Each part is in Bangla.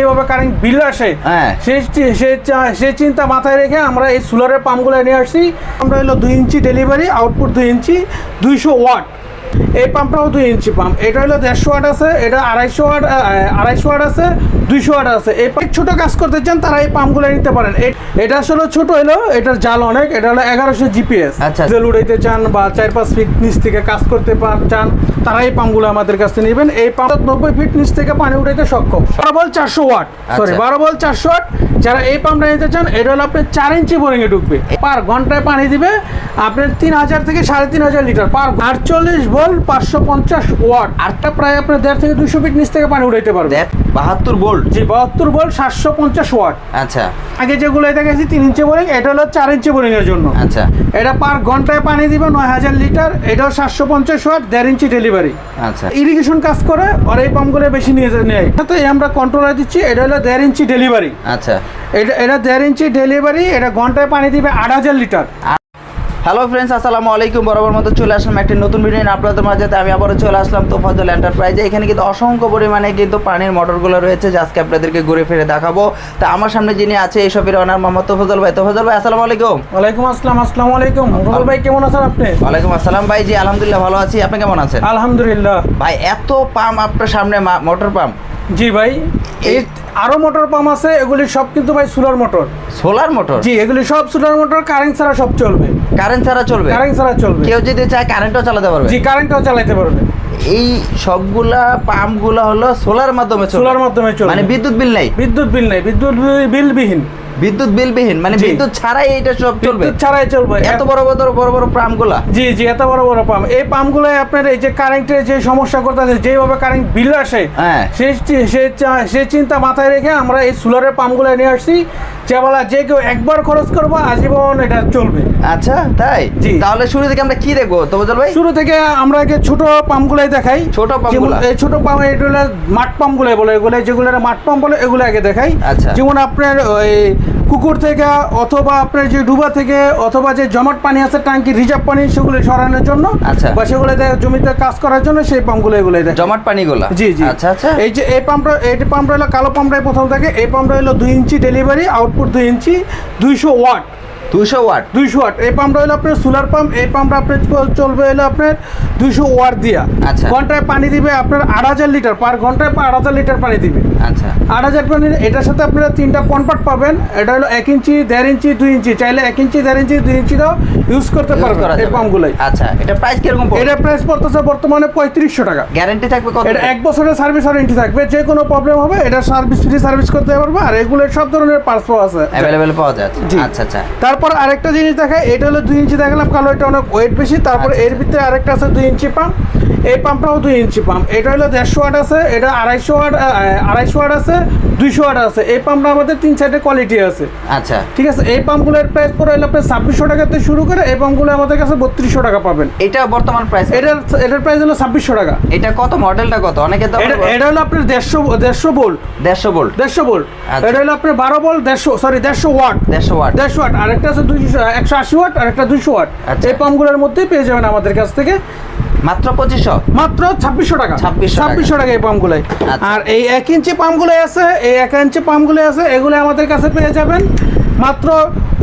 যেভাবে কারেন্ট বিল আসে সেই চিন্তা মাথায় রেখে আমরা এই সোলারের পাম্পগুলো নিয়ে আসছি। আমরা হলো 2 ইঞ্চি ডেলিভারি, আউটপুট 2 ইঞ্চি, 200 ওয়াট। এই পাম্পটাও 2 ইঞ্চি পাম্প, এটা হলো 150 ওয়াট আছে, এটা 250 ওয়াট আছে, 200 ওয়াট আছে। এই ছোট কাজ করতে চান তারা এই পাম্পগুলো নিতে পারেন। এটা আসলে ছোট হলো, এটার জাল অনেক, এটা হলো 1100 জিপিএস। জেল উড়াইতে চান বা 4-5 ফিট নিচ থেকে কাজ করতে চান তারা এই পাম্পগুলো আমাদের কাছে নেবেন। এই পাম্প 90 ফিট নিচ থেকে পানি উঠাইতে সক্ষম। 12 বল 400 ওয়াট, সরি 12 বল 400 ওয়াট। যারা এই পাম্পটা নিতে চান, এটা হলো আপনার 4 ইঞ্চি বোরিংয়ে ঢুকবে, পার ঘন্টায় পানি দিবে আপনার 3000 থেকে 3500 লিটার পার। 48 বল 550 ওয়াট, আরটা প্রায় আপনার 1.5 থেকে 200 ফিট নিচ থেকে পানি উঠাইতে পারবে। 72 ভোল্ট, জি 72 ভোল্ট 750 ওয়াট। আচ্ছা, আগে যেগুলো দেখাইছি 3 ইঞ্চি বোরিং, এটা হলো 4 ইঞ্চি বোরিং এর জন্য। আচ্ছা, এটা পার ঘন্টায় পানি দিবে 9000 লিটার, এটাও 750 ওয়াট, 1.5 ইঞ্চি ডেলিভারি। আচ্ছা, ইরিগেশন কাজ করে আর এই পাম্পগুলো বেশি নিয়ে নেয়, তো আমরা কন্ট্রোলার দিচ্ছি। এটা হলো 1.5 ইঞ্চি ডেলিভারি। আচ্ছা, এটা 1.5 ইঞ্চি ডেলিভারি, এটা ঘন্টায় পানি দিবে 8000 লিটার। হ্যালো ফ্রেন্ডস, আসসালামু আলাইকুম। বরাবর মতো চলে আসলাম একটি নতুন ভিডিও নিয়ে আপনাদের মাঝে। আমি আবারও চলে আসলাম তোফাজ্জল এন্টারপ্রাইজে। এখানে কিন্তু অসংখ্য পরিমাণে কিন্তু পানির মোটরগুলো রয়েছে, যে আজকে আপনাদেরকে ঘুরে ফিরে দেখাবো। তা আমার সামনে যিনি আছে এই শপের ওনার মোহাম্মদ তোফাজ্জল ভাই। তোফাজ্জল ভাই আসসালামু আলাইকুম। ওয়ালাইকুম আসসালাম। আসসালামু আলাইকুম রুবেল ভাই, কেমন আছেন আপনি? ওয়ালাইকুম আসসালাম ভাই, জি আলহামদুলিল্লাহ ভালো আছি। আপনি কেমন আছেন? আলহামদুলিল্লাহ। ভাই এত পাম্প আপনার সামনে, মোটর পাম্প? জি ভাই, এই আরো মোটর পাম্প আছে, এগুলি সব কিন্তু ভাই সোলার মোটর। Solar motor? জি, এগুলি সব সোলার মোটর, কারেন্ট ছাড়া সব চলবে। কারেন্ট ছাড়া চলবে? কারেন্ট ছাড়া চলবে। কেউ যদি চায় কারেন্টও চালাতে পারবে? জি, কারেন্টও চালাতে পারবে। এই সবগুলা পাম্পগুলো হলো সোলার মাধ্যমে চলবে? সোলার মাধ্যমে চলবে, মানে বিদ্যুৎ বিল নাই? বিদ্যুৎ বিল নাই, বিদ্যুৎ বিলবিহীন। বিদ্যুৎ বিলবিহীন মানে বিদ্যুৎ ছাড়াই এটা সব চলবে? বিদ্যুৎ ছাড়াই চলবে। এত বড় বড় পাম্পগুলা? জি জি, এত বড় বড় পাম্প। এই পাম্পগুলো আপনার এই যে কারেন্টের যে সমস্যা করতেছে, যেভাবে কারেন্ট বিল আসে সেই চিন্তা মাথায় রেখে আমরা এই সোলারের পাম্পগুলো নিয়ে আসছি। যে বলা যে কেউ একবার খরচ করবো, আজীবন এটা চলবে। আচ্ছা তাই? জি। তাহলে শুরু থেকে আমরা কি দেখবো তোফাজ্জল ভাই? শুরু থেকে আমরা আগে ছোট পাম্পগুলাই দেখাই। ছোট পাম্পগুলো? এই ছোট পাম্প, এগুলো মাঠ পাম্পগুলাই বলে, এগুলো যেগুলো মাঠ পাম্প বলে, এগুলো আগে দেখাই। আচ্ছা। যেমন আপনার ওই পুকুর থেকে অথবা আপনার যে ডুবা থেকে অথবা যে জমাট পানি আছে ট্যাঙ্কি রিজার্ভ পানি, সেগুলো সরানোর জন্য। আচ্ছা। বা সেগুলো জমিতে কাজ করার জন্য সেই পাম্পগুলো এগুলো দেয়, জমাট পানিগুলো? জি জি। আচ্ছা আচ্ছা। এই যে এই পাম্পটা হলো কালো পাম্পটাই প্রথম থাকে। এই পাম্পটা হলো 2 ইঞ্চি ডেলিভারি, আউটপুট 2 ইঞ্চি, 200 ওয়াট। 200 ওয়াট? 200 ওয়াট। এই পাম্পটা হলো আপনার সোলার পাম্প। এই পাম্পটা আপনার চলবে হলো আপনার 200 ওয়াট দিয়া। আচ্ছা। ঘন্টায় পানি দিবে আপনার 8000 লিটার, পার ঘন্টায় 8000 লিটার পানি দিবে। আচ্ছা। 8000 পানি। এটার সাথে আপনারা 3টা কনভার্ট পাবেন। এটা হলো 1 ইঞ্চি, 1.5 ইঞ্চি, 2 ইঞ্চি। চাইলে 1 ইঞ্চি, 1.5 ইঞ্চি, 2 ইঞ্চি দাও ইউজ করতে পারবেন এই পাম্পগুলোই। আচ্ছা, এটা প্রাইস কিরকম পড়বে? এটা প্রাইস পড়তেছে বর্তমানে 3500 টাকা। গ্যারান্টি থাকবে কত? এটা 1 বছরের সার্ভিস ওয়ারেন্টি থাকবে। যে কোনো প্রবলেম হবে এটা ফ্রি সার্ভিস করতে পারবে। আর এগুলোর সব ধরনের পার্টস আছে, অ্যাভেলেবল পাওয়া যায়। আচ্ছা আচ্ছা। তারপর আরেকটা জিনিস দেখায়, এটা হলো 2 ইঞ্চি দেখালাম কালো, এটা অনেক ওয়েট বেশি। তারপর এর ভিতরে আরেকটা আছে 2 ইঞ্চি পাম্প। এই পাম্পটাও 2 ইঞ্চি পাম্প। এটা হলো 150 ওয়াট আছে, এটা 250 ওয়াট আছে, 200 ওয়াট আছে। এই পাম্পটা আমাদের 3 সাইডে কোয়ালিটি আছে। আচ্ছা ঠিক আছে। এই পাম্পগুলোর প্রাইস পড়ে হলো আপনার 2600 টাকা থেকে শুরু করে এই পাম্পগুলো আমাদের কাছে 3200 টাকা পাবেন। এটা বর্তমান প্রাইস? এটার প্রাইস হলো 2600 টাকা। এটা কত, মডেলটা কত? অনেকে তো এটা হলো আপনার 150 ভোল্ট। 150 ভোল্ট? 150 ভোল্ট। এটা হলো আপনার 12 ভোল্ট, 150 ওয়াট। 150 ওয়াট? 150 ওয়াট। আরেকটা আছে 180 ওয়াট, আর একটা 200 ওয়াট। এই পাম্পগুলোর মধ্যেই পেয়ে যাবেন আমাদের কাছ থেকে মাত্র 2500? মাত্র 2600 টাকা। 2600 টাকা এই পাম্পগুলো। আর এই 1 ইঞ্চি পাম্পগুলো আছে, এই 1 ইঞ্চি পাম্পগুলো আছে, এগুলো আমাদের কাছে পেয়ে যাবেন মাত্র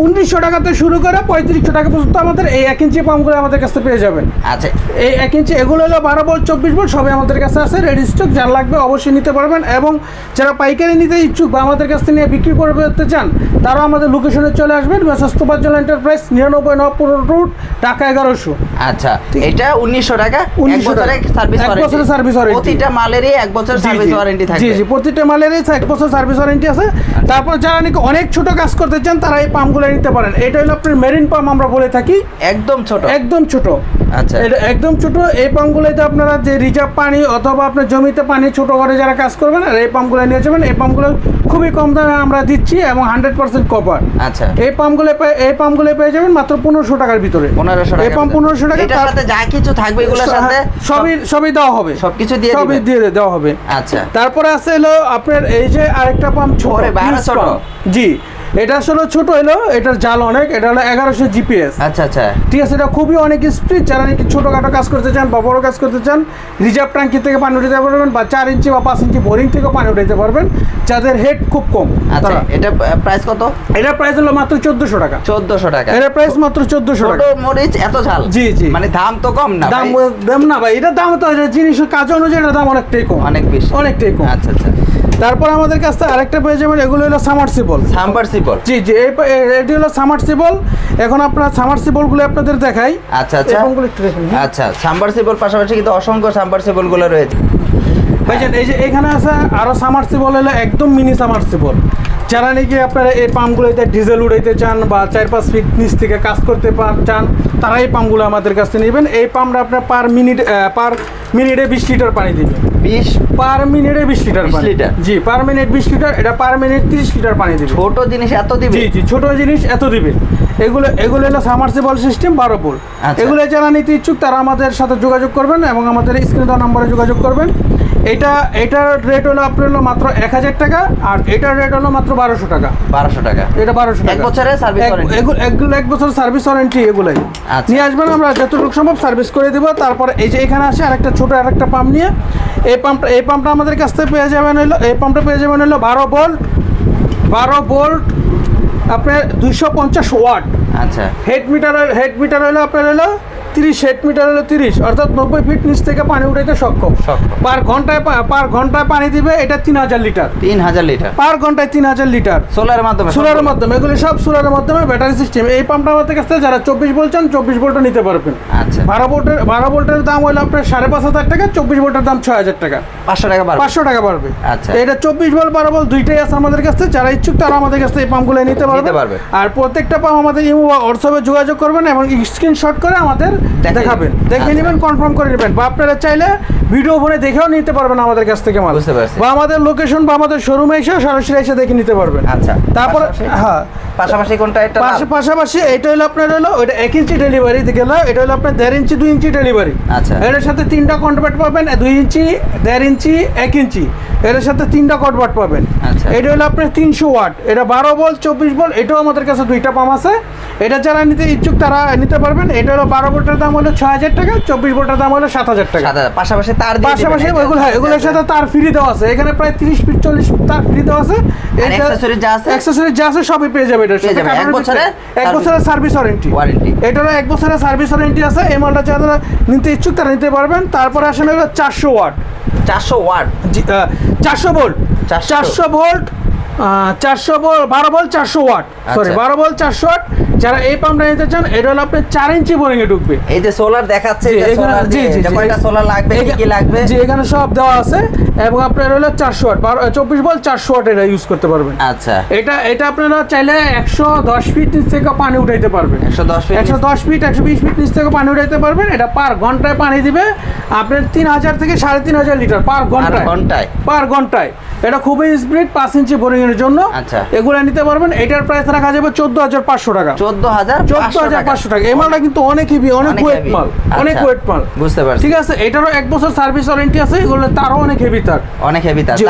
1900 টাকাতে শুরু করে 3500 টাকা পর্যন্ত আমাদের এই 1 ইঞ্চি পাম্পগুলো আমাদের কাছে পেয়ে যাবেন। আচ্ছা। এই 1 ইঞ্চি এগুলো হলো 12 ভোল্ট, 24 ভোল্ট সবই আমাদের কাছে আছে রেডি স্টক। যার লাগবে অবশ্যই নিতে পারবেন। এবং যারা পাইকারি নিতে ইচ্ছুক বা আমাদের কাছ থেকে নিয়ে বিক্রি করতে চান, তারাও আমাদের লোকেশনে চলে আসবেন। Tofazzal enterprise, 99 Nabapur road, Dhaka 1100। আচ্ছা, এটা 1900 টাকা। 1900 বছরের সার্ভিস ওয়ারেন্টি? 1 বছরের সার্ভিস ওয়ারেন্টি। প্রতিটা মালেরই 1 বছর সার্ভিস ওয়ারেন্টি থাকবে? জি জি, প্রতিটা মালেরই 1 বছর সার্ভিস ওয়ারেন্টি আছে। তারপর যারা নাকি অনেক ছোট কাজ করতে চান, তারা এই পাম্পগুলো নিতে পারেন। এটা হলো আপনার মেরিন পাম্প আমরা বলে থাকি। একদম ছোট? একদম ছোট। আচ্ছা। এটা একদম ছোট। এই পাম্পগুলোতে আপনারা যে রিজার্ভ পানি অথবা আপনার জমিতে পানি ছোট ঘরে যারা কাজ করবেন, আর এই পাম্পগুলো নিয়ে যাবেন। এই পাম্পগুলো খুবই কম দামে আমরা দিচ্ছি এবং 100% কপার। আচ্ছা। এই পাম্পগুলো পেয়ে যাবেন মাত্র 1500 টাকার ভিতরে। 1500 টাকা? এই পাম্প 1500 টাকা। এটার সাথে যা কিছু থাকবে এগুলোর সাথে সবই দেওয়া হবে। সবকিছু দিয়ে দেওয়া হবে। আচ্ছা। তারপরে আছে হলো আপনার এই যে আরেকটা পাম্প ছোট। ছোট? জি, এটা আসলে ছোট হলো, এটার জাল অনেক, এটা হলো 1100 জিপিএস। আচ্ছা আচ্ছা, ঠিক আছে, এটা খুবই অনেক স্পিড। যারা নাকি ছোটোখাটো কাজ করতে চান বা বড় কাজ করতে চান, রিজার্ভ ট্যাঙ্কি থেকে পানি উঠাতে পারবেন, বা 4 ইঞ্চি বা 5 ইঞ্চি বোরিং থেকে পানি উঠাতে পারবেন, যাদের হেড খুব কম। আচ্ছা, এটা প্রাইস কত? এটার প্রাইস হলো মাত্র 1400 টাকা। 1400 টাকা। এটার প্রাইস মাত্র 1400 টাকা। ছোট মরিচ এত ঝাল? জি জি। মানে দাম তো কম না? দাম না ভাই, এটা দাম তো জিনিসের কাজ অনুযায়ী এটার দাম অনেকটাই কম, অনেক বেশি, অনেকটাই কম। আচ্ছা আচ্ছা। তারপর আমাদের কাছে আরেকটা পেয়ে যাবেন, এগুলো হলো সাবমার্সিবল। সাবমার্সিবল? জি জি, এটি হলো সাবমার্সিবল। এখন আপনার সাবমার্সিবলগুলো আপনাদের দেখাই। আচ্ছা আচ্ছা একটু দেখুন। আচ্ছা, সাবমার্সিবল পাশাপাশি কিন্তু অসংখ্য সাবমার্সিবল গুলো রয়েছে। ভাইজান এই যে এখানে আছে আরো সাবমার্সিবল, হলো একদম মিনি সাবমার্সিবল। যারা নাকি আপনারা এই পাম্পগুলোতে ডিজেল উড়াইতে চান বা 4-5 ফিট নিচ থেকে কাজ করতে চান, তারা এই পাম্পগুলো আমাদের কাছে নেবেন। এই পাম্পটা আপনার পার মিনিটে 20 লিটার পানি দিবে। 20 পার মিনিটে 20 লিটার 20 লিটার? জি, পার মিনিট 20 লিটার। এটা পার মিনিট 30 লিটার পানি দিবে। ছোট জিনিস এত দিবে? জি জি, ছোট জিনিস এত দিবে। এগুলো হলো সাবমার্সিবল সিস্টেম 12 ভোল্ট। এগুলো যারা নিতে ইচ্ছুক তারা আমাদের সাথে যোগাযোগ করবেন এবং আমাদের স্ক্রিনে দেওয়া নম্বরে যোগাযোগ করবেন। এটার রেট হলো আপনার হলো মাত্র 1000 টাকা, আর এটার রেট হলো মাত্র 1200 টাকা। 1200 টাকা? এটা 1200 টাকা। 1 বছরের সার্ভিস ওয়ারেন্টি? এগুলো 1 বছর সার্ভিস ওয়ারেন্টি। এগুলাই নিয়ে আসবেন, আমরা যতটুকু সম্ভব সার্ভিস করে দেবো। তারপরে এই যে এখানে আসে আরেকটা ছোট আরেকটা পাম্প নিয়ে, এই পাম্পটা আমাদের কাছ থেকে পেয়ে যাবেন হলো, এই পাম্পটা পেয়ে যাবেন হলো 12 ভোল্ট আপনার 250 ওয়াট। আচ্ছা, হেড মিটার হলো আপনার হলো 30, হেড মিটার হলো 30, অর্থাৎ 90 ফিট নিচ থেকে পানি উঠাইতে সক্ষম। পার ঘন্টায় পানি দিবে এটা 3000 লিটার। 3000 লিটার পার ঘন্টায় 3000 লিটার সোলারের মাধ্যমে? সোলারের মাধ্যমে, এগুলো সব সোলারের মাধ্যমে, ব্যাটারি সিস্টেম। এই পাম্পটা আমাদের কাছে যারা 24 ভোল্ট চান 24 ভোল্টও নিতে পারবেন। আচ্ছা, 12 ভোল্টের দাম হলো আপনার 5500 টাকা, 24 ভোল্টের দাম 6000 টাকা। 500 টাকা বাড়বে? 500 টাকা বাড়বে। আচ্ছা, এটা 24 ভোল্ট 12 ভোল্ট দুইটাই আছে আমাদের কাছে। যারা ইচ্ছুক তারা আমাদের কাছে এই পাম্পগুলো নিতে পারবে। আর প্রত্যেকটা পাম্প আমাদের ইমো বা হোয়াটসঅ্যাপে যোগাযোগ করবেন এবং স্ক্রিনশট করে আমাদের দেখাবেন, দেখে নেবেন, কনফার্ম করে নেবেন। বা আপনারা চাইলে ভিডিও ফোনে দেখেও নিতে পারবেন আমাদের কাছ থেকে মাল। বুঝতে পারছি। বা আমাদের লোকেশন বা আমাদের শোরুমে এসে সরাসরি এসে দেখে নিতে পারবেন। আচ্ছা, তারপর হ্যাঁ, পাশাপাশি কোনটা? এটা পাশাপাশি এটা হলো আপনার হলো ওইটা 1 ইঞ্চি ডেলিভারি গেল, এটা হলো আপনার 1.5 ইঞ্চি 2 ইঞ্চি ডেলিভারি। আচ্ছা, এটার সাথে 3টা কনভার্ট পাবেন, 2 ইঞ্চি 1.5 ইঞ্চি 1 ইঞ্চি, এটার সাথে 3টা কনভার্ট পাবেন। আচ্ছা, এটা হলো আপনার 300 ওয়াট, এটা 12 ভোল্ট 24 ভোল্ট। এটাও আমাদের কাছে 2টা পাম্প আছে। এটা যারা নিতে ইচ্ছুক তারা নিতে পারবেন। এটা হলো 12 ভোল্টের দাম হলো 6000 টাকা, 24 ভোল্টের দাম হলো 7000 টাকা। পাশাপাশি তার দিয়ে পাশাপাশি এগুলোর সাথে তার ফ্রি দেওয়া আছে। এখানে প্রায় 30 ফিট 40 ফিট তার ফ্রি দেওয়া আছে। অ্যাকসেসরি যা আছে সবই পেয়ে যাবে। এটার সাথে 1 বছরের সার্ভিস ওয়ারেন্টি। এটারও 1 বছরের সার্ভিস ওয়ারেন্টি আছে। এই মালটা যারা নিতে ইচ্ছুক তারা নিতে পারবেন। তারপরে আসলে হলো 400 watt. 400 watt? 400 volt 400 volt 400 volt 12 volt 400 watt, sorry 12 volt 400 watt. যারা এই পাম্পটা নিতে চান, এটা হলো আপনার 4 ইঞ্চি বোরিং এ ঢুকবে। এই যে সোলার দেখাচ্ছে, কয়টা সোলার লাগবে, কি লাগবে? জি, এখানে সব দেওয়া আছে। এবং আপনার হলো 400 ওয়াট 24 ভোল্ট 400 ওয়াট এটা ইউজ করতে পারবেন। আচ্ছা, এটা আপনারা চাইলে 110 ফিট নিচ থেকে পানি উঠাইতে পারবেন। 110 ফিট 120 ফিট নিচ থেকে পানি উঠাইতে পারবেন। এটা পার ঘন্টায় পানি দিবে আপনার 3000 থেকে 3500 লিটার পার ঘন্টায়। এটা খুবই স্পিড, 5 ইঞ্চি বোরিং এর জন্য। আচ্ছা, এগুলো নিতে পারবেন। এটার প্রাইস রাখা যাবে 14500 টাকা। 14500 টাকা। এই মালটা কিন্তু অনেক হেভি, অনেক ওয়েট মাল, অনেক ওয়েট মাল। বুঝতে পারছি। ঠিক আছে, এটারও 1 বছর সার্ভিস ওয়ারেন্টি আছে। এগুলো তারও অনেক হেভি তার।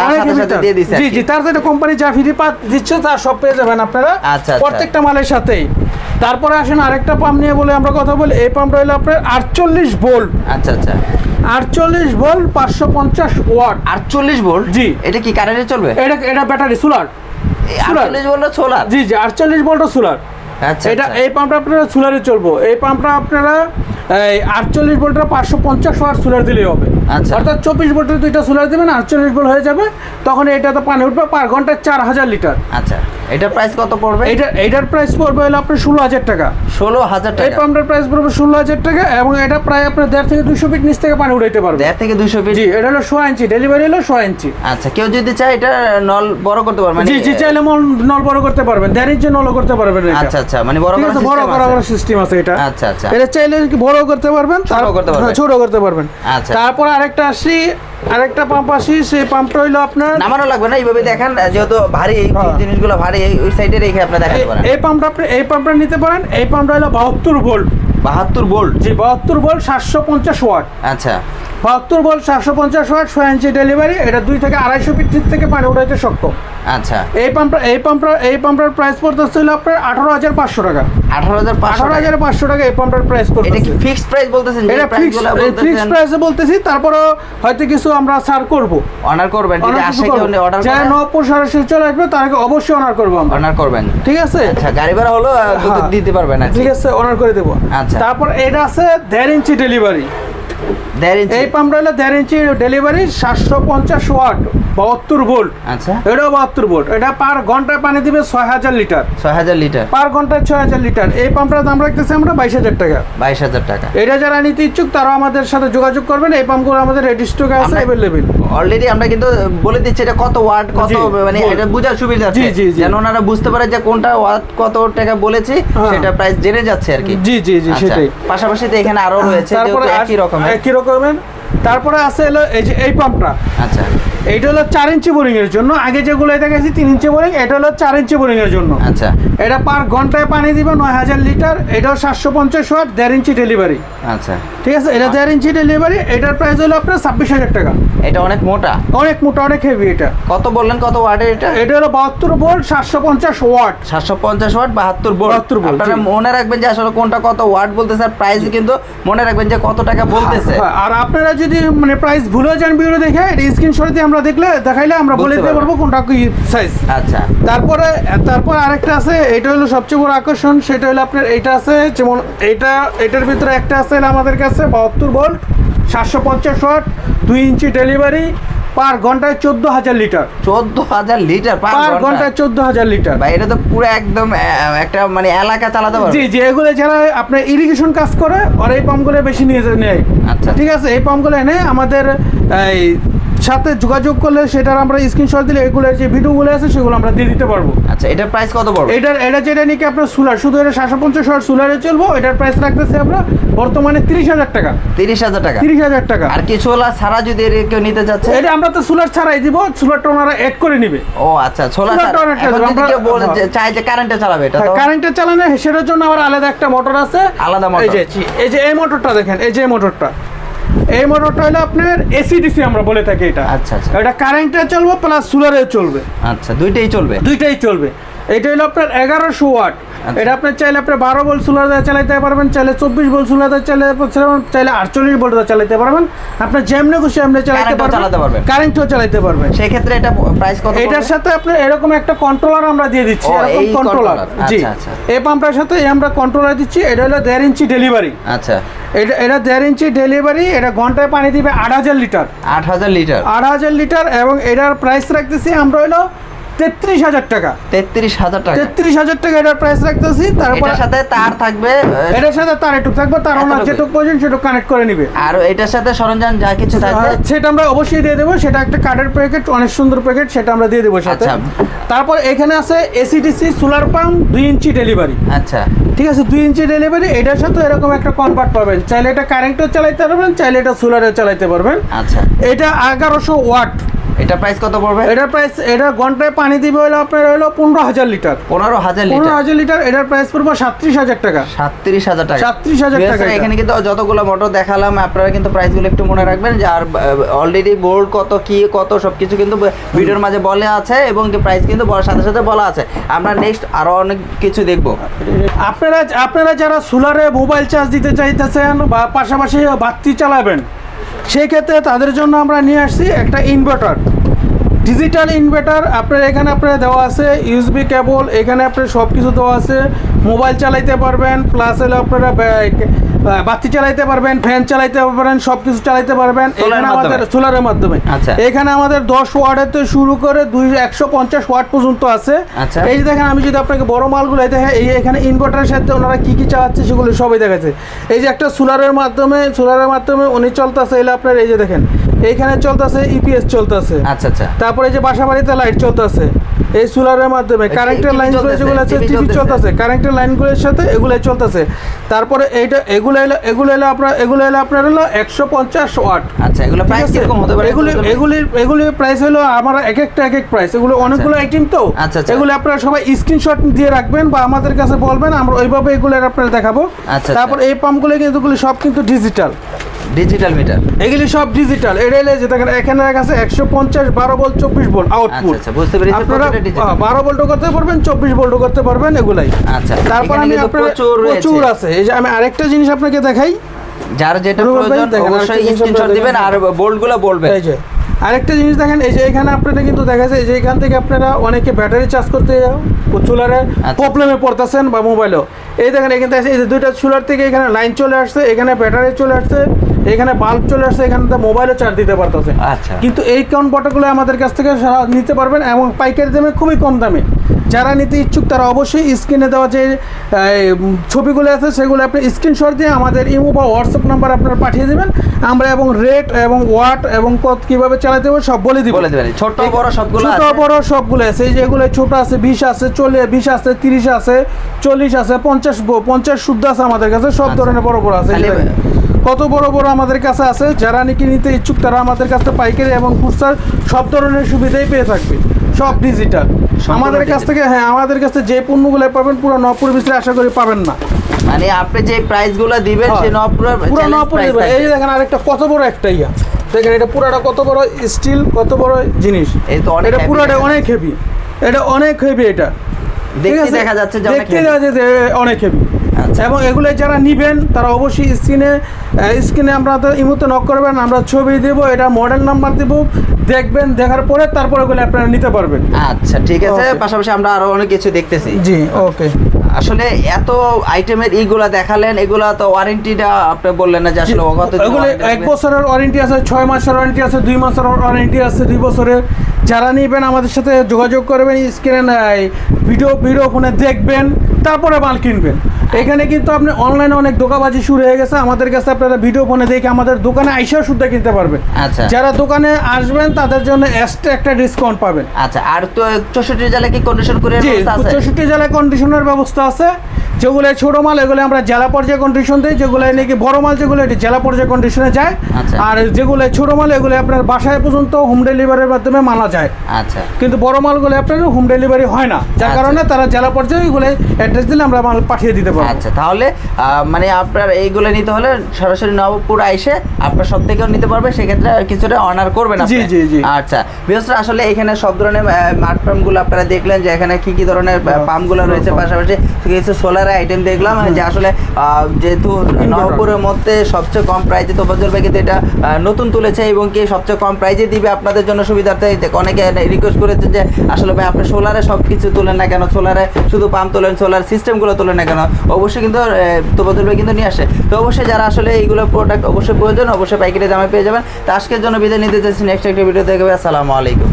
তার সাথে দিয়ে দিছে। জি, তার সাথে কোম্পানি যা ফ্রি দিচ্ছে তার সব পেয়ে যাবেন আপনারা। আচ্ছা, প্রত্যেকটা মালের সাথেই। তারপরে আসেন আরেকটা পাম্প নিয়ে বলে আমরা কথা বলি। এই পাম্পটা হলো আপনার 48 ভোল্ট। আচ্ছা আচ্ছা, 48 ভোল্ট 550 ওয়াট। 48 ভোল্ট? জি। এটা কি কারেন্টে চলবে? এটা ব্যাটারি সোলার। 48 volt solar? জি জি, 48 ভোল্ট সোলার। আচ্ছা, এই পাম্পটা আপনারা সোলারে চলবো। এই পাম্পটা আপনারা 48 ভোল্টের 550 ওয়াট সোলার দিলেই হবে। আচ্ছা, অর্থাৎ 24 ভোল্টের 2টা সোলার দেবেন, 48 ভোল্ট হয়ে যাবে। তখন এটাতে পানি উঠবে পার ঘন্টায় 4000 লিটার। আচ্ছা, এটার প্রাইস কত পড়বে? এটার প্রাইস পড়বে হলো আপনার 16000 টাকা। 16000 টাকা? এই পাম্পটার প্রাইস পড়বে 16000 টাকা। এবং এটা প্রায় আপনার 1.5 থেকে 200 ফিট নিচ থেকে পানি উঠাইতে পারবে। 1.5 থেকে 200 ফিট? জি, এটা হলো 100 ইঞ্চি ডেলিভারি, হলো 100 ইঞ্চি। আচ্ছা, কেউ যদি চায় এটা নল বড় করতে পারবে? জি জি, চাইলে নল বড় করতে পারবেন, 1.5 ইঞ্চি নলও করতে পারবেন। আচ্ছা আচ্ছা, মানে বড় করার সিস্টেম আছে এটা। আচ্ছা আচ্ছা, এটা চাইলে বড় করতে পারবেন, ছোট করতে পারবেন। আচ্ছা, তারপর আরেকটা পাম্প আসি। সেই পাম্পটা হইলো আপনার নামানো লাগবে না, এইভাবে দেখেন, যেহেতু ভারী জিনিসগুলো ভারী, ওই সাইডে রেখে আপনি দেখাতে পারেন। এই পাম্পটা নিতে পারেন। এই পাম্পটা হলো 72 ভোল্ট। 72 ভোল্ট? জি, 72 ভোল্ট 750 ওয়াট। আচ্ছা, 72 ভোল্ট 750 ওয়াট 6 ইঞ্চি ডেলিভারি, এটা 2 থেকে 250 ফিট থেকে পানি উঠাইতে সক্ষম। আচ্ছা, এই পাম্পটার প্রাইস পড়তেছে হলো আপনার 18,500 টাকা। 18,500 টাকা এই পাম্পটার প্রাইস পড়তেছে। এটা কি ফিক্সড প্রাইস বলতেছেন? এটা ফিক্সড প্রাইসে বলতেছি, তারপরে হয়তো কিছু আমরা ছাড় করব, অনার করবেন। যদি আসে কেউ অর্ডার করে, যারা নবপুর সরাসরি চলে আসবে তাকে অবশ্যই অনার করব আমরা। অনার করবেন, ঠিক আছে? আচ্ছা, গাড়ি ভাড়া হলো দিতে পারবেন না? ঠিক আছে, অনার করে দেব। আচ্ছা, তারপর এটা আছে 1.5 ইঞ্চি ডেলিভারি। 1.5 ইঞ্চি এই পাম্পটা হলো 1.5 ইঞ্চি ডেলিভারি, 750 ওয়াট, 72 ভোল্ট। আচ্ছা, এটাও 72 ভোল্ট। এটা পার ঘন্টায় পানি দিবে 6000 লিটার। 6000 লিটার পার ঘন্টায় 6000 লিটার। এই পাম্পটার দাম রাখতেছি আমরা 22,000 টাকা। 22,000 টাকা। এটা যারা নিতে ইচ্ছুক তারা আমাদের সাথে যোগাযোগ করবেন। এই পাম্পগুলো আমাদের রেডি স্টকে আছে, अवेलेबल। অলরেডি আমরা কিন্তু বলে দিচ্ছি এটা কত ওয়াট, কত মানে এটা বোঝার সুবিধা আছে, যেন ওনারা বুঝতে পারে যে কোনটা ওয়াট কত টাকা বলেছি, সেটা প্রাইস জেনে যাচ্ছে আর কি। জি জি জি, সেটাই। পাশাপাশি তো এখানে আরো রয়েছে তারপরে একই রকমের। তারপরে আছে হলো এই যে এই পাম্পটা। আচ্ছা, এইটা হলো 4 ইঞ্চি বোরিং এর জন্য। আগে যেগুলো দেখাইছি 3 ইঞ্চি বোরিং, এটা হলো 4 ইঞ্চি বোরিং এর জন্য। আচ্ছা, এটা পার ঘন্টায় পানি দিবে 9000 লিটার। এটাও 750 ওয়াট, 1.5 ইঞ্চি ডেলিভারি। আচ্ছা, ঠিক আছে, এটা 1.5 ইঞ্চি ডেলিভারি। এটার প্রাইস হলো আপনার 26,000 টাকা। এটা অনেক মোটা, অনেক মোটা, অনেক হেভি। এটা কত বললেন, কত ওয়াটের এটা? এটা হলো 72 volt 750 watt. 750 watt 72 volt. 72 volt. আপনারা মনে রাখবেন যে আসলে কোনটা কত ওয়াট বলতেছে, আর প্রাইস কিন্তু মনে রাখবেন যে কত টাকা বলতেছে। আর আপনারা যদি মানে প্রাইস ভুলে যান ভিডিও দেখে, এটা স্ক্রিনশট দিয়ে আমরা দেখাইলে আমরা বলে দিতে পারবো কোনটা কি সাইজ। আচ্ছা, তারপরে আরেকটা আছে, এটা হলো সবচেয়ে বড় আকর্ষণ। সেটা হলো আপনার এইটা আছে, যেমন এটার ভিতরে একটা আছে আমাদের কাছে 72 ভোল্ট 750 ওয়াট, 2 ইঞ্চি ডেলিভারি, পার ঘন্টায় 14,000 লিটার। 14,000 লিটার পার ঘন্টায় 14,000 লিটার। ভাই, এটা তো পুরো একদম একটা মানে এলাকা চালাতে পারবে। জি জি, এগুলো যারা আপনার ইরিগেশন কাজ করে আর এই পাম্পগুলো বেশি নিয়ে নেয়। আচ্ছা, ঠিক আছে, এই পাম্পগুলো এনে আমাদের এই সাথে যোগাযোগ করলে সেটার আমরা স্ক্রিনশট দিলে এগুলোর যে ভিডিওগুলো আছে সেগুলো আমরা দিয়ে দিতে পারবো। আচ্ছা, এটার প্রাইস কত পড়বে? এটা যেটা নাকি আপনার সোলার, শুধু এটা 750 ওয়াট সোলারে চলবো। এটার প্রাইস রাখতেছি আমরা বর্তমানে 30,000 টাকা। 30,000 টাকা। 30,000 টাকা। আর কি সোলার ছাড়া যদি কেউ নিতে চাচ্ছে? এটা আমরা তো সোলার ছাড়াই দিব, সোলারটা ওনারা অ্যাড করে নিবে। ও আচ্ছা, সোলার কেউ বলে চাই যে কারেন্টে চালাবে, এটা তো কারেন্টে চালানো, সেটার জন্য আবার আলাদা একটা মোটর আছে। আলাদা মোটর। এই যে এই মোটরটা দেখেন, এই যে মোটরটা, এই মোটরটা হলো আপনার এসিডিসি আমরা বলে থাকি এটা। আচ্ছা আচ্ছা, এটা কারেন্টে চলবে প্লাস সোলারে চলবে। আচ্ছা, দুইটাই চলবে। এটা হলো আপনার 1100 ওয়াট। এটা আপনি চাইলে আপনি 12 ভোল্ট সোলার দিয়ে চালাতে পারবেন, চাইলে 24 ভোল্ট সোলার দিয়ে চালাতে পারবেন, চাইলে 48 ভোল্ট দিয়ে চালাতে পারবেন। আপনি যেমনি খুশি আপনি চালাতে পারবেন, কারেন্টও চালাতে পারবেন। সেই ক্ষেত্রে এটা প্রাইস কত? এটার সাথে আপনি এরকম একটা কন্ট্রোলার আমরা দিয়ে দিচ্ছি, এরকম কন্ট্রোলার। জি, এই পাম্পটার সাথে আমরা কন্ট্রোলার দিচ্ছি। এটা হলো 1.5 ইঞ্চি ডেলিভারি। আচ্ছা, এটা 1.5 ইঞ্চি ডেলিভারি। এটা ঘন্টায় পানি দিবে 8,000 লিটার। 8,000 লিটার। 8,000 লিটার। এবং এটার প্রাইস রাখতেছি আমরা হলো 33,000 টাকা। 33,000 টাকা। 33,000 টাকা এটার প্রাইস রাখতেছি। তারপর এটার সাথে তার থাকবে, এটার সাথে তার একটু থাকবে, তার ওনার যেটুকু প্রয়োজন সেটুকু কানেক্ট করে নিবে। আর এটার সাথে সরঞ্জাম যা কিছু থাকবে সেটা আমরা অবশ্যই দিয়ে দেবো। সেটা একটা কার্ডের প্যাকেট, অনেক সুন্দর প্যাকেট, সেটা আমরা দিয়ে দেবো সাথে। তারপর এখানে আছে এসিডিসি সোলার পাম্প 2 ইঞ্চি ডেলিভারি। আচ্ছা, ঠিক আছে, 2 ইঞ্চি ডেলিভারি। এটার সাথে এরকম একটা কনভার্ট পাবেন, চাইলে এটা কারেন্টও চালাতে পারবেন, চাইলে এটা সোলারে চালাতে পারবেন। আচ্ছা, এটা 1100 ওয়াট। এটা প্রাইস কত পড়বে? এটার প্রাইস, এটা ঘন্টায় পানি দিবে হলো আপনার হলো 15,000 লিটার। 15,000 লিটার। এটার প্রাইস পড়বে 37,000 টাকা। 37,000 টাকা। 37,000 টাকা। এখানে কিন্তু যতগুলো মোটর দেখালাম, আপনারা কিন্তু প্রাইসগুলো একটু মনে রাখবেন যে আর অলরেডি বোর্ড কত সবকিছু কিন্তু ভিডিওর মাঝে বলে আছে, এবং প্রাইস কিন্তু সাথে সাথে বলা আছে। আমরা নেক্সট আরো অনেক কিছু দেখব। আপনারা যারা সোলারে মোবাইল চার্জ দিতে চাইতেছেন বা পাশাপাশি বাতি চালাবেন, সেই ক্ষেত্রে তাদের জন্য আমরা নিয়ে আসছি একটা ইনভার্টার, ডিজিটাল ইনভার্টার। আপনার এখানে আপনার দেওয়া আছে ইউএসবি কেবল, এখানে আপনার সব কিছু দেওয়া আছে। মোবাইল চালাইতে পারবেন, প্লাস হলো আপনারা বাতি চালাইতে পারবেন, ফ্যান চালাইতে পারবেন, সব কিছু চালাইতে পারবেন এখানে আমাদের সোলারের মাধ্যমে। এখানে আমাদের 10 ওয়াটের থেকে শুরু করে 150 ওয়াট পর্যন্ত আছে। এই যে দেখেন, আমি যদি আপনাকে বড় মালগুলো দেখেন, এখানে ইনভার্টারের সাথে ওনারা কি কি চালাচ্ছে সেগুলো সবই দেখাচ্ছে। এই যে একটা সোলারের মাধ্যমে উনি চলতেছে, এলে আপনার এই যে দেখেন এইখানে চলতেছে ইপিএস চলতেছে। আচ্ছা আচ্ছা, তারপরে এই যে বাসা বাড়িতে লাইট চলতেছে এই সোলারের মাধ্যমে, কারেন্টের লাইনগুলো যেগুলো আছে টিভি চলতেছে, কারেন্টের লাইনগুলোর সাথে এগুলাই চলতেছে। তারপরে এগুলো হলো আপনার হলো 150 ওয়াট। আচ্ছা, এগুলো প্রাইস কিরকম হতে পারে? এগুলি প্রাইস হলো আমার এক এক প্রাইস। এগুলো অনেকগুলো আইটেম তো। এগুলো আপনারা সবাই স্ক্রিনশট দিয়ে রাখবেন বা আমাদের কাছে বলবেন, আমরা ওইভাবে এগুলো আপনারা দেখাবো। তারপর এই পাম্পগুলো কিন্তু সব কিন্তু ডিজিটাল। Digital meter. এগুলি সব ডিজিটাল। এটা হলে যে দেখেন এখানে আছে 150 12 ভোল্ট 24 ভোল্ট আউটপুট। আচ্ছা বুঝতে পেরেছি। আপনারা 12 ভোল্টও করতে পারবেন 24 ভোল্টও করতে পারবেন এগুলাই। আচ্ছা তারপর আমি আপনার প্রচুর আছে। এই যে আমি আরেকটা জিনিস আপনাকে দেখাই, যার যেটা প্রয়োজন অবশ্যই স্ক্রিনশট দিবেন আর বোল্টগুলো বলবেন। এই যে আরেকটা জিনিস দেখেন, এই যে এখানে আপনারা কিন্তু দেখা যায় যে এখান থেকে আপনারা অনেকে ব্যাটারি চার্জ করতে চুলারে প্রবলেমে পড়তেছেন বা মোবাইলও। এই দেখেন এখানে এই যে দুইটা চুলার থেকে এখানে লাইন চলে আসছে, এখানে ব্যাটারি চলে আসছে, এখানে বাল্ব চলে আসছে, এখানে মোবাইলও চার্জ দিতে পারতেছে। আচ্ছা কিন্তু এই কনভার্টারগুলো আমাদের কাছ থেকে নিতে পারবেন এবং পাইকারি দামে, খুবই কম দামে। যারা নিতে ইচ্ছুক তারা অবশ্যই স্ক্রিনে দেওয়া যে ছবিগুলো আছে সেগুলো আপনি স্ক্রিনশট দিয়ে আমাদের ইমো বা হোয়াটসঅ্যাপ নাম্বার আপনারা পাঠিয়ে দেবেন। আমরা এবং রেট এবং ওয়াট এবং কীভাবে চালাতে হবে সব বলে দিব। ছোট বড় সবগুলো, ছোট বড় সবগুলো আছে। এই যেগুলো ছোট আছে 20 আছে, 20 আছে, 30 আছে, 40 আছে, 50 শুদ্ধ আছে আমাদের কাছে। সব ধরনের বড় বড় আছে। কত বড় বড় আমাদের কাছে আছে। যারা নাকি নিতে ইচ্ছুক তারা আমাদের কাছে পাইকারি এবং খুচরা সব ধরনের সুবিধাই পেয়ে থাকবে। সব ডিজিটাল আমাদের কাছ থেকে। হ্যাঁ, আমাদের কাছে যে পণ্যগুলো পাবেন পুরো নবপুর ভিতরে আশা করি পাবেন না। মানে আপনি যে প্রাইসগুলো দিবেন সেই পুরো নবপুর দিবেন। এই যে দেখেন আরেকটা কত বড় একটা ইয়া দেখেন, এটা পুরোটা কত বড় স্টিল, কত বড় জিনিস। এই তো এটা পুরোটা অনেক হেভি, এটা অনেক হেভি। এটা দেখতে দেখা যাচ্ছে যে অনেক হেভি। এবং এগুলো যারা নিবেন তারা অবশ্যই স্ক্রিনে আপনাদের ইমোতে নক করবেন, আমরা ছবি দেব, এটা মডেল নাম্বার দেব, দেখবেন, দেখার পরে তারপরে এগুলো আপনারা নিতে পারবেন। আচ্ছা ঠিক আছে। পাশাপাশি আমরা আরো অনেক কিছু দেখতেছি। জি ওকে। আসলে এত আইটেমের এইগুলা দেখালেন, এগুলা তো ওয়ারেন্টিটা আপনি বললেন না যে আসলে এগুলো 1 বছরের ওয়ারেন্টি আছে, 6 মাসের ওয়ারেন্টি আছে, 2 মাসের ওয়ারেন্টি আছে, 2 বছরের। যারা নিবেন আমাদের সাথে যোগাযোগ করবেন, স্ক্রিনে ভিডিও ফোনে দেখবেন, তারপরে মাল কিনবেন। এখানে কিন্তু আপনি অনলাইনে অনেক ধোঁকাবাজি শুরু হয়ে গেছে। আমাদের কাছে আপনারা ভিডিও ফোনে দেখে আমাদের দোকানে আইসাও শুদ্ধ কিনতে পারবেন। আচ্ছা, যারা দোকানে আসবেন তাদের জন্য এক্সট্রা একটা ডিসকাউন্ট পাবেন। আচ্ছা, আর তো 64 জেলায় কি কন্ডিশন করে ব্যবস্থা আছে? 64 জেলায় কন্ডিশনের ব্যবস্থা আছে। যেগুলো ছোট মাল এগুলো আমরা জেলা পর্যায়ে কন্ডিশন দিই, যেগুলো নাকি বড় মাল যেগুলো এটি জেলা পর্যায়ে কন্ডিশনে যায়। আর যেগুলো ছোট মাল এগুলো আপনার বাসায় পর্যন্ত হোম ডেলিভারির মাধ্যমে মানা যায়। আচ্ছা, কিন্তু বড় মালগুলো আপনার হোম ডেলিভারি হয় না, যার কারণে তারা জেলা পর্যায়ে এগুলো অ্যাড্রেস দিলে আমরা মাল পাঠিয়ে দিতে পারবো। আচ্ছা, তাহলে মানে আপনার এইগুলো নিতে হলে সরাসরি নবপুর আইসে আপনার সব থেকেও নিতে পারবে, সেক্ষেত্রে কিছুটা অনার করবেন আপনি। জি জি জি। আচ্ছা, বিশেষ করে আসলে এখানে সব ধরনের মাঠ পাম্পগুলো আপনারা দেখলেন যে এখানে কি ধরনের পাম্পগুলো রয়েছে, পাশাপাশি কিছু সোলার আইটেম দেখলাম যে আসলে যেহেতু নবপুরের মধ্যে সবচেয়ে কম প্রাইজে তোফাজ্জল ভাই কিন্তু এটা নতুন তুলেছে এবং কি সবচেয়ে কম প্রাইজে দিবে আপনাদের জন্য সুবিধার্থে। অনেকে রিকোয়েস্ট করেছে যে আসলে ভাই আপনি সোলারে সব কিছু তোলেন না কেন, সোলারে শুধু পাম্প তোলেন, সোলার সিস্টেমগুলো তোলেন না কেন। অবশ্যই কিন্তু তোফাজ্জল ভাই কিন্তু নিয়ে আসে। তো অবশ্যই যারা আসলে এইগুলো প্রোডাক্ট অবশ্যই প্রয়োজন, অবশ্যই পাইকারি দামে পেয়ে যাবেন। তো আজকের জন্য বিদায় নিতে চাইছি, নেক্সট একটা ভিডিও দেখবে। আসসালামু আলাইকুম।